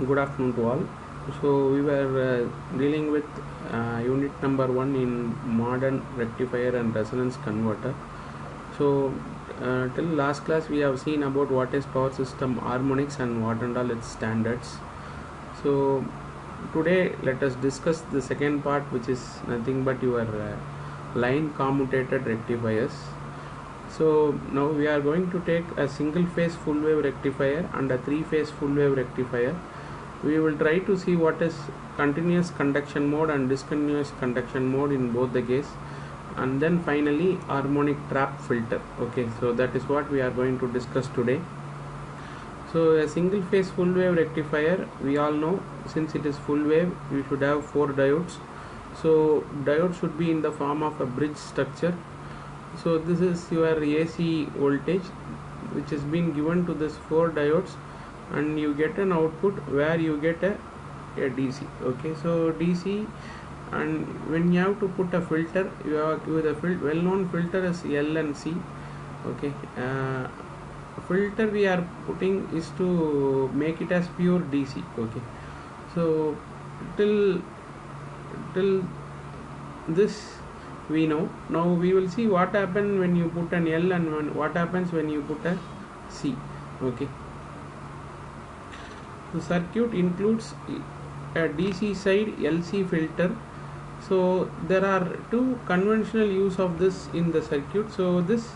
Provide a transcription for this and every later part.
Good afternoon to all. So we were dealing with unit number 1 in modern rectifier and resonance converter. So till last class we have seen about what is power system harmonics and what and all its standards. So today let us discuss the second part, which is nothing but your line commutated rectifiers. So now we are going to take a single phase full wave rectifier and a 3-phase full wave rectifier. We will try to see what is continuous conduction mode and discontinuous conduction mode in both the case, and then finally harmonic trap filter. Okay, so that is what we are going to discuss today. So a single phase full wave rectifier, we all know, since it is full wave, you should have 4 diodes. So diode should be in the form of a bridge structure. So this is your AC voltage which has been given to this 4 diodes, and you get an output where you get a DC. Okay, so DC, and when you have to put a filter, you have with a well-known filter is L and C. Okay, filter we are putting is to make it as pure DC. Okay, so till this we know. Now we will see what happens when you put an L and what happens when you put a C. Okay, the circuit includes a DC side LC filter. So there are two conventional use of this in the circuit. So this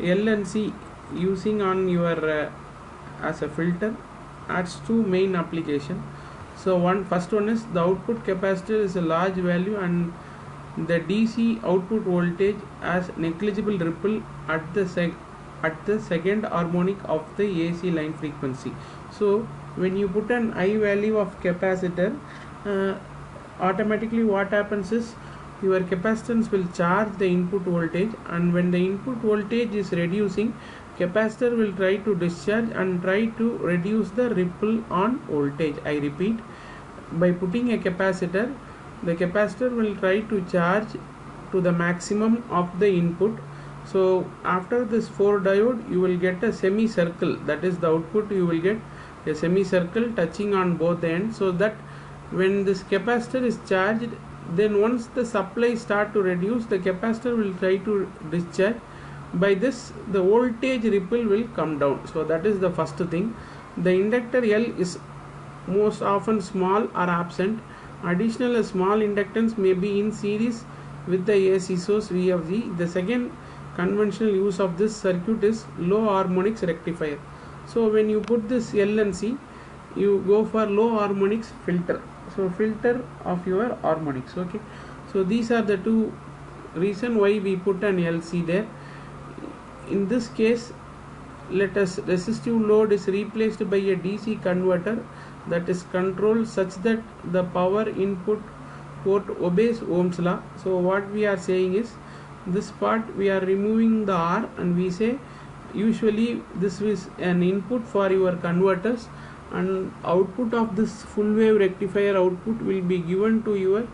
L and C using on your as a filter adds two main application. So first one is the output capacitor is a large value and the DC output voltage has negligible ripple at the second harmonic of the AC line frequency. So when you put an high value of capacitor, automatically what happens is your capacitance will charge the input voltage, and when the input voltage is reducing, capacitor will try to discharge and try to reduce the ripple on voltage. I repeat, by putting a capacitor, the capacitor will try to charge to the maximum of the input. So after this 4 diode, you will get a semicircle, that is the output. You will get a semicircle touching on both ends, so that when this capacitor is charged, then once the supply start to reduce, the capacitor will try to discharge. By this the voltage ripple will come down. So that is the first thing. The inductor L is most often small or absent. Additional small inductance may be in series with the AC source VFG. The second conventional use of this circuit is low harmonics rectifier. So when you put this L and C, you go for low harmonics filter. So filter of your harmonics. Okay, so these are the two reason why we put an LC there. In this case, let us resistive load is replaced by a DC converter that is controlled such that the power input port obeys Ohm's law. So what we are saying is, this part we are removing the R, and we say usually this is an input for your converters, and output of this full wave rectifier output will be given to your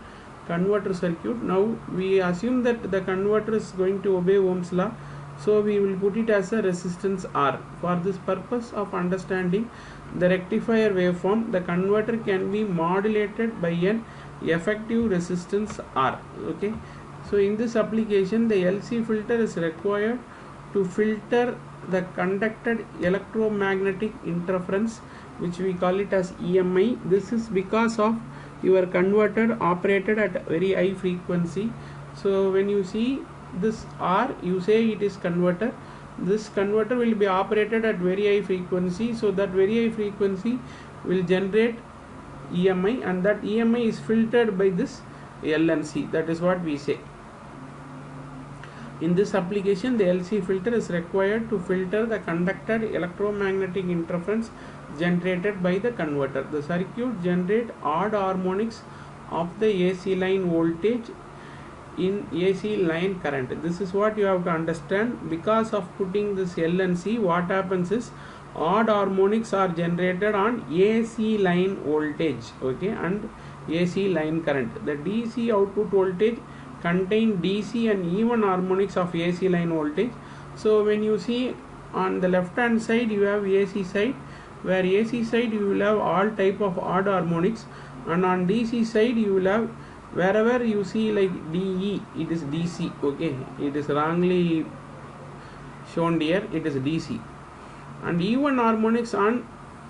converter circuit. Now we assume that the converter is going to obey Ohm's law, so we will put it as a resistance R. For this purpose of understanding the rectifier waveform, the converter can be modulated by an effective resistance R. Okay, so in this application, the LC filter is required to filter the conducted electromagnetic interference, which we call it as EMI. This is because of your converter operated at very high frequency. So when you see this R, you say it is converter. This converter will be operated at very high frequency, so that very high frequency will generate EMI, and that EMI is filtered by this L and C. That is what we say. In this application, the LC filter is required to filter the conducted electromagnetic interference generated by the converter. The circuit generate odd harmonics of the AC line voltage in AC line current. This is what you have to understand. Because of putting this L and C, what happens is odd harmonics are generated on AC line voltage, okay, and AC line current. The DC output voltage contain DC and even harmonics of AC line voltage. So when you see on the left hand side, you have AC side, where AC side you will have all type of odd harmonics, and on DC side you will have wherever you see like DE, it is DC. Okay, it is wrongly shown here, it is DC. And even harmonics on,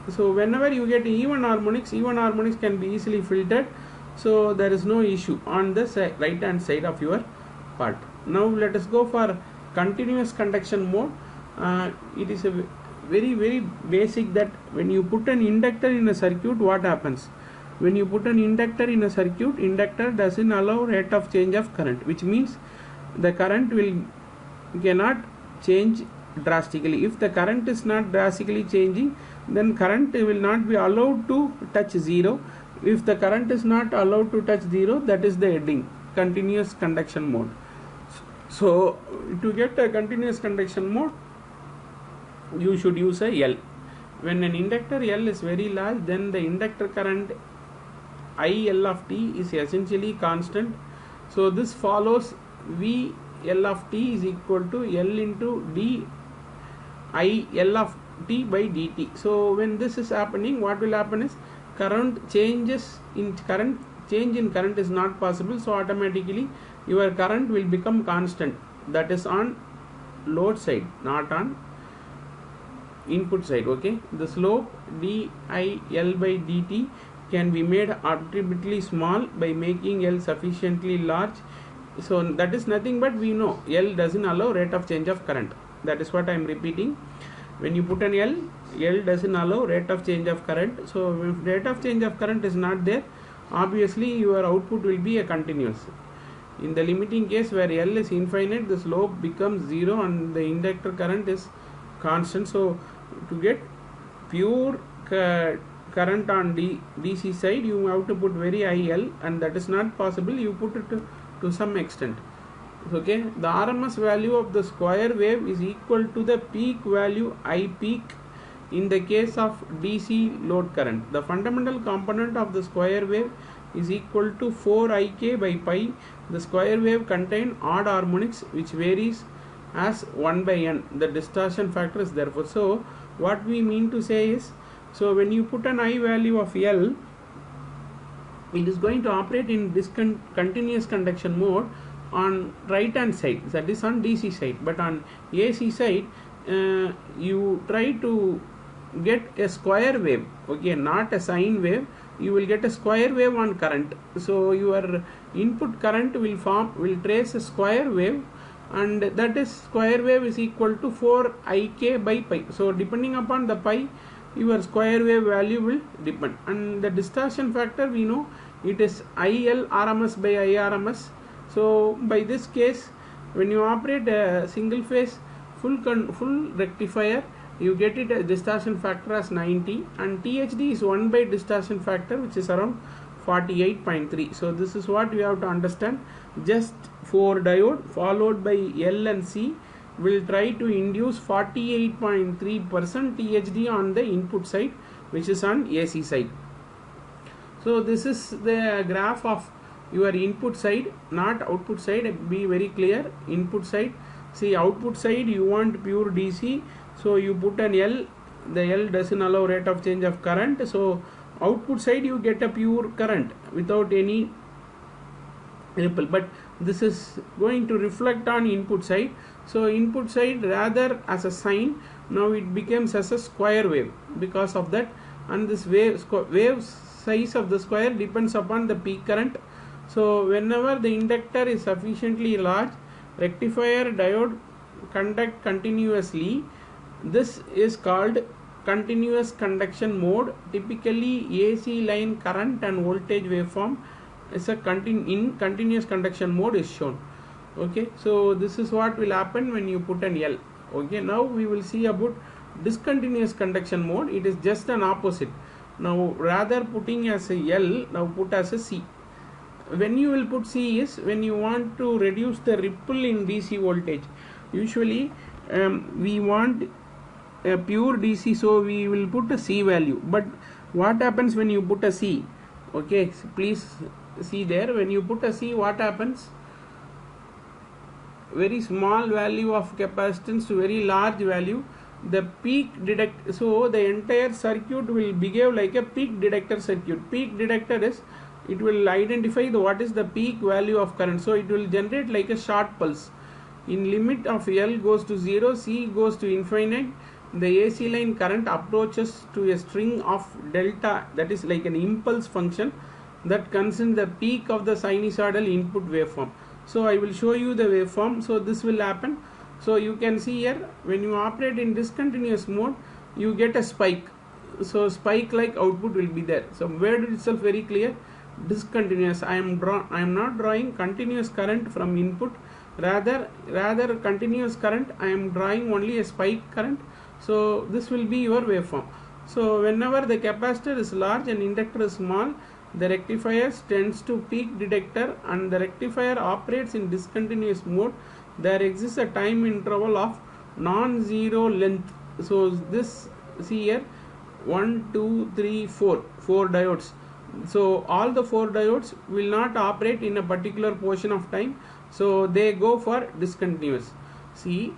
so whenever you get even harmonics can be easily filtered, so there is no issue on the right hand side of your part. Now let us go for continuous conduction mode. It is a very basic that when you put an inductor in a circuit, what happens? When you put an inductor in a circuit, inductor doesn't allow rate of change of current, which means the current cannot change drastically. If the current is not drastically changing, then current will not be allowed to touch zero. If the current is not allowed to touch zero, that is the heading, continuous conduction mode. So to get a continuous conduction mode, you should use a L. When an inductor L is very large, then the inductor current IL of t is essentially constant. So this follows V L of t is equal to L into d IL of t by dt. So when this is happening, what will happen is change in current is not possible, so automatically your current will become constant. That is on load side, not on input side. Okay, the slope dIL by dt can be made arbitrarily small by making L sufficiently large. So that is nothing but we know L doesn't allow rate of change of current. That is what I am repeating. When you put an L doesn't allow rate of change of current. So if rate of change of current is not there, obviously your output will be a continuous. In the limiting case where L is infinite, the slope becomes 0 and the inductor current is constant. So to get pure current on DC side, you have to put very high L, and that is not possible. You put it to some extent. Okay, the RMS value of the square wave is equal to the peak value I peak in the case of DC load current. The fundamental component of the square wave is equal to 4ik by pi. The square wave contain odd harmonics which varies as 1 by n. The distortion factor is therefore. So what we mean to say is, so when you put an I value of L, it is going to operate in continuous conduction mode on right hand side, that is on DC side, but on AC side you try to get a square wave, okay, not a sine wave. You will get a square wave on current. So your input current will trace a square wave, and that is square wave is equal to 4ik by pi. So depending upon the pi, your square wave value will depend. And the distortion factor, we know it is IL RMS by IRMS. So by this case, when you operate a single phase full rectifier, you get it a distortion factor as 90, and THD is 1 by distortion factor, which is around 48.3. So this is what we have to understand. Just for diode followed by L and C will try to induce 48.3% THD on the input side, which is on AC side. So this is the graph of your input side, not output side. Be very clear. Input side. See, output side you want pure DC, so you put an L. The L doesn't allow rate of change of current. So output side you get a pure current without any ripple. But this is going to reflect on input side. So input side rather as a sine, now it becomes as a square wave because of that. And this wave size of the square depends upon the peak current. So whenever the inductor is sufficiently large, rectifier diode conduct continuously. This is called continuous conduction mode. Typically AC line current and voltage waveform is a continuous conduction mode is shown. Okay, so this is what will happen when you put an L. Okay, now we will see about discontinuous conduction mode. It is just an opposite. Now rather putting as a L, now put as a C. When you will put C is when you want to reduce the ripple in DC voltage. Usually we want a pure DC, so we will put a C value. But what happens when you put a C? Okay, so please see there, when you put a C, what happens? Very small value of capacitance to very large value, the peak detect, so the entire circuit will behave like a peak detector circuit. Peak detector is, it will identify what is the peak value of current, so it will generate like a short pulse. In limit of L goes to 0, C goes to infinite, the AC line current approaches to a string of delta, that is like an impulse function that concerns the peak of the sinusoidal input waveform. So I will show you the waveform. So this will happen. So you can see here, when you operate in discontinuous mode, you get a spike. So spike like output will be there. So word itself very clear, discontinuous. I am not drawing continuous current from input, rather continuous current. I am drawing only a spike current. So this will be your waveform. So whenever the capacitor is large and inductor is small, the rectifier tends to peak detector and the rectifier operates in discontinuous mode. There exists a time interval of non-zero length. So this, see here, 1 2 3 4 diodes. So all the 4 diodes will not operate in a particular portion of time, so they go for discontinuous. See,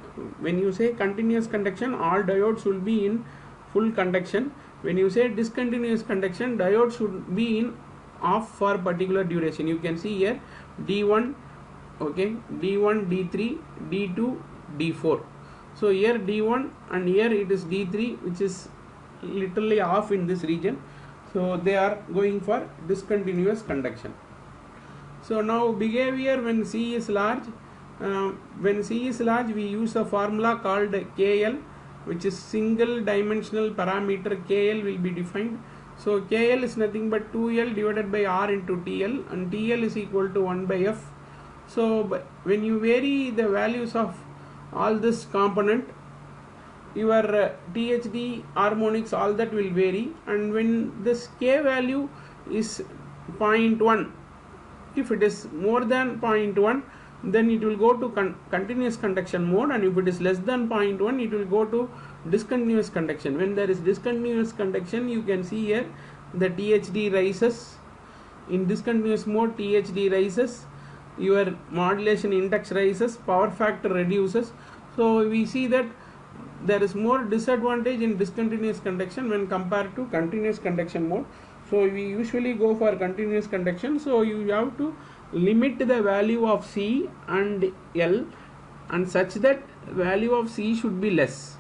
when you say continuous conduction, all diodes will be in full conduction. When you say discontinuous conduction, diodes should be in off for particular duration. You can see here D1, okay, D1, D3, D2, D4. So here D1 and here it is D3, which is literally off in this region. So they are going for discontinuous conduction. So now behavior when C is large. When C is large, we use a formula called KL, which is single dimensional parameter. KL will be defined. So KL is nothing but 2L divided by R into TL, and TL is equal to 1 by F. So when you vary the values of all this component, your THD, harmonics, all that will vary. And when this K value is 0.1, if it is more than 0.1, then it will go to continuous conduction mode, and if it is less than 0.1, it will go to discontinuous conduction. When there is discontinuous conduction, you can see here the THD rises. In discontinuous mode, THD rises, your modulation index rises, power factor reduces. So we see that there is more disadvantage in discontinuous conduction when compared to continuous conduction mode. So we usually go for continuous conduction. So you have to limit the value of C and L, and such that value of C should be less.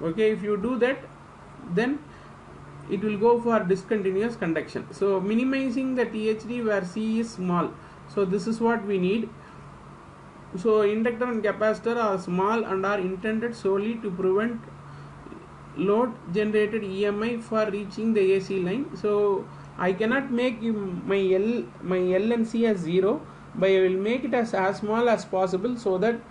Okay, if you do that, then it will go for discontinuous conduction. So minimizing the THD where C is small. So this is what we need. So inductor and capacitor are small and are intended solely to prevent load generated EMI for reaching the AC line. So I cannot make my L and C as 0, but I will make it as small as possible, so that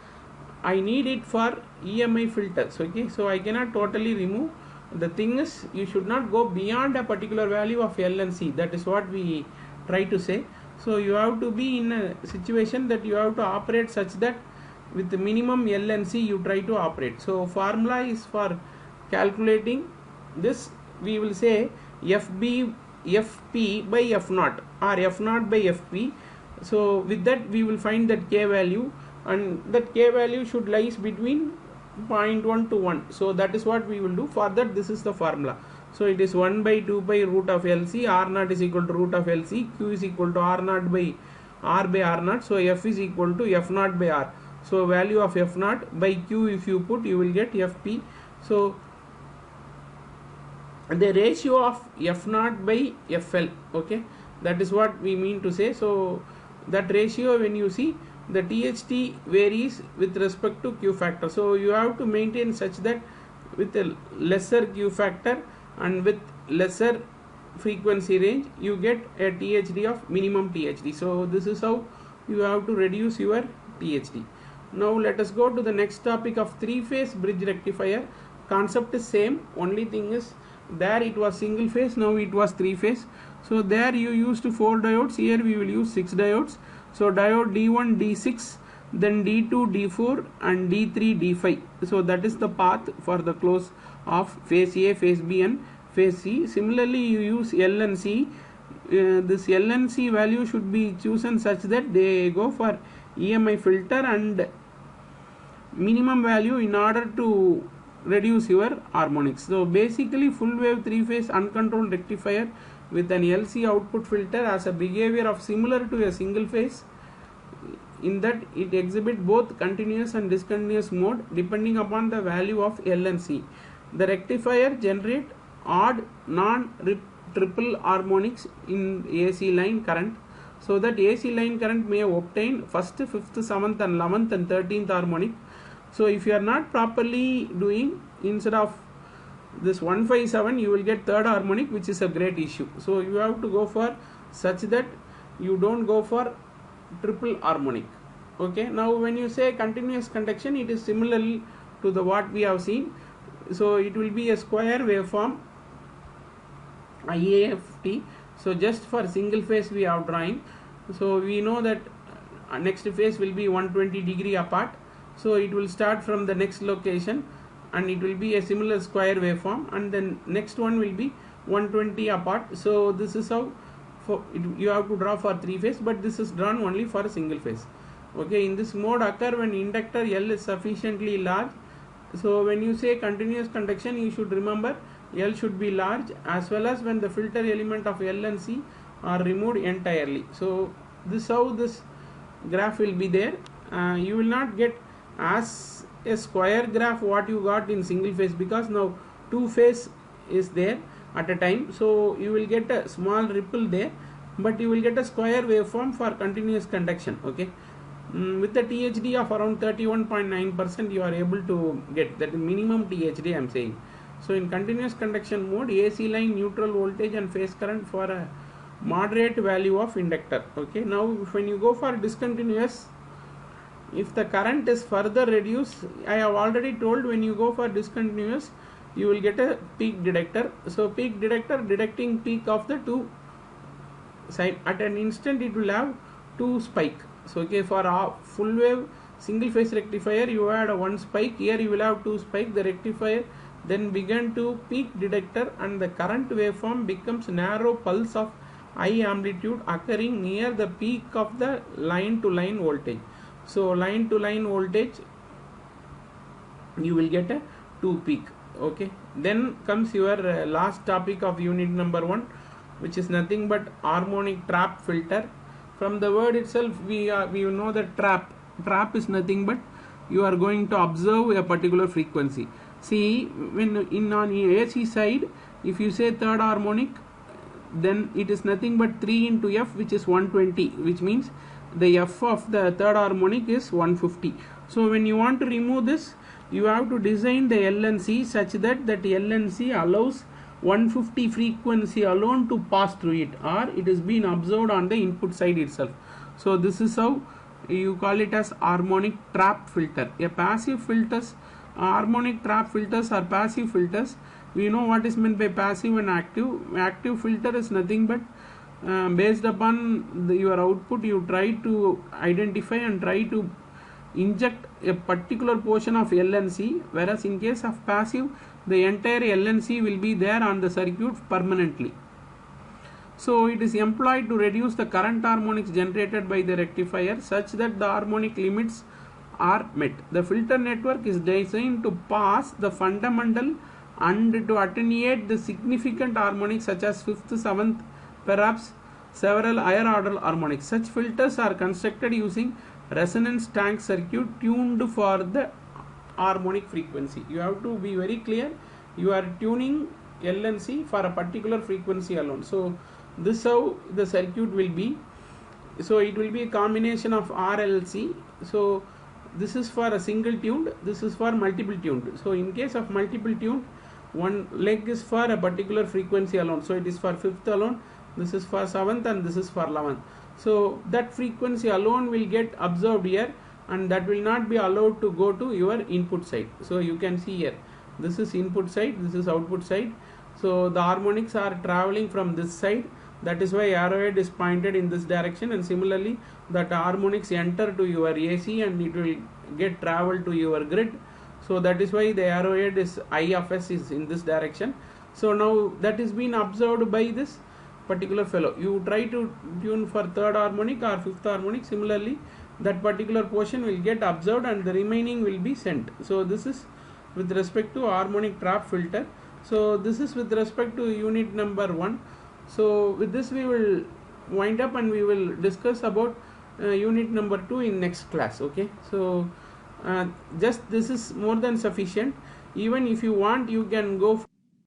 I need it for EMI filters. Okay, so I cannot totally remove. The thing is, you should not go beyond a particular value of L and C. That is what we try to say. So you have to be in a situation that you have to operate such that with the minimum L and C you try to operate. So formula is for calculating this, we will say FP by F0 or F0 by FP. So with that we will find that K value, and that K value should lies between 0.1 to 1. So that is what we will do. For that, this is the formula. So it is 1 by 2 by root of LC, R0 is equal to root of LC, Q is equal to R0 by R by R0. So F is equal to F0 by R. So value of F0 by Q, if you put, you will get FP. So the ratio of F0 by FL, okay, that is what we mean to say. So that ratio, when you see, the THD varies with respect to Q factor. So you have to maintain such that with a lesser Q factor and with lesser frequency range, you get a THD of minimum THD. So this is how you have to reduce your THD. Now let us go to the next topic of three-phase bridge rectifier. Concept is same, only thing is there it was single phase, now it was three phase. So there you used 4 diodes, here we will use 6 diodes. So diode D1, D6, then D2, D4 and D3, D5. So that is the path for the close of phase A, phase B and phase C. Similarly, you use L and C. This L and C value should be chosen such that they go for EMI filter, and minimum value in order to reduce your harmonics. So basically full wave 3-phase uncontrolled rectifier with an LC output filter has a behavior of similar to a single phase, in that it exhibits both continuous and discontinuous mode depending upon the value of L and C. The rectifier generate odd non-triple harmonics in AC line current, so that AC line current may obtain 1st, 5th, 7th and 11th and 13th harmonic. So if you are not properly doing, instead of this 157 you will get third harmonic, which is a great issue. So you have to go for such that you don't go for triple harmonic. Okay, now when you say continuous conduction, it is similar to the what we have seen. So it will be a square waveform IAFT. So just for single phase we are drawing. So we know that next phase will be 120 degree apart. So it will start from the next location and it will be a similar square waveform, and then next one will be 120 apart. So this is how you have to draw for 3-phase, but this is drawn only for a single phase. Okay, in this mode occur when inductor L is sufficiently large. So when you say continuous conduction, you should remember L should be large, as well as when the filter element of L and C are removed entirely. So this how this graph will be there. You will not get as a square graph what you got in single phase, because now 2-phase is there at a time. So you will get a small ripple there, but you will get a square waveform for continuous conduction. Okay, with the THD of around 31.9% you are able to get that minimum THD I am saying. So in continuous conduction mode, AC line neutral voltage and phase current for a moderate value of inductor. Okay, now when you go for discontinuous, if the current is further reduced, I have already told, when you go for discontinuous you will get a peak detector. So peak detector detecting peak of the two side at an instant, it will have two spike. So okay, for a full wave single phase rectifier you had a one spike, here you will have two spike. The rectifier then began to peak detector and the current waveform becomes narrow pulse of high amplitude occurring near the peak of the line to line voltage. So line to line voltage you will get a 2 peak. Okay, then comes your last topic of unit number 1, which is nothing but harmonic trap filter. From the word itself we know that trap is nothing but you are going to observe a particular frequency. See, when on the AC side, if you say third harmonic, then it is nothing but 3 into F, which is 120, which means the F of the third harmonic is 150. So when you want to remove this, you have to design the LNC such that LNC allows 150 frequency alone to pass through it, or it is being observed on the input side itself. So this is how you call it as harmonic trap filter. A passive filters, harmonic trap filters are passive filters. We know what is meant by passive and active. Active filter is nothing but based upon your output, you try to identify and try to inject a particular portion of LNC, whereas in case of passive, the entire LNC will be there on the circuit permanently. So it is employed to reduce the current harmonics generated by the rectifier such that the harmonic limits are met. The filter network is designed to pass the fundamental and to attenuate the significant harmonics such as 5th, 7th, perhaps several higher order harmonics. Such filters are constructed using resonance tank circuit tuned for the harmonic frequency. You have to be very clear, you are tuning LNC for a particular frequency alone. So this is how the circuit will be. So it will be a combination of RLC. So this is for a single tuned, this is for multiple tuned. So in case of multiple tuned, one leg is for a particular frequency alone. So it is for 5th alone, this is for 7th, and this is for 11th. So that frequency alone will get observed here, and that will not be allowed to go to your input side. So you can see here, this is input side, this is output side. So the harmonics are traveling from this side, that is why arrowhead is pointed in this direction, and similarly that harmonics enter to your AC and it will get traveled to your grid. So that is why the arrowhead is I of S is in this direction. So now that is being observed by this particular fellow. You try to tune for third harmonic or 5th harmonic, similarly that particular portion will get observed and the remaining will be sent. So this is with respect to harmonic trap filter. So this is with respect to unit number 1. So with this we will wind up and we will discuss about unit number 2 in next class. Okay, so just this is more than sufficient. Even if you want, you can go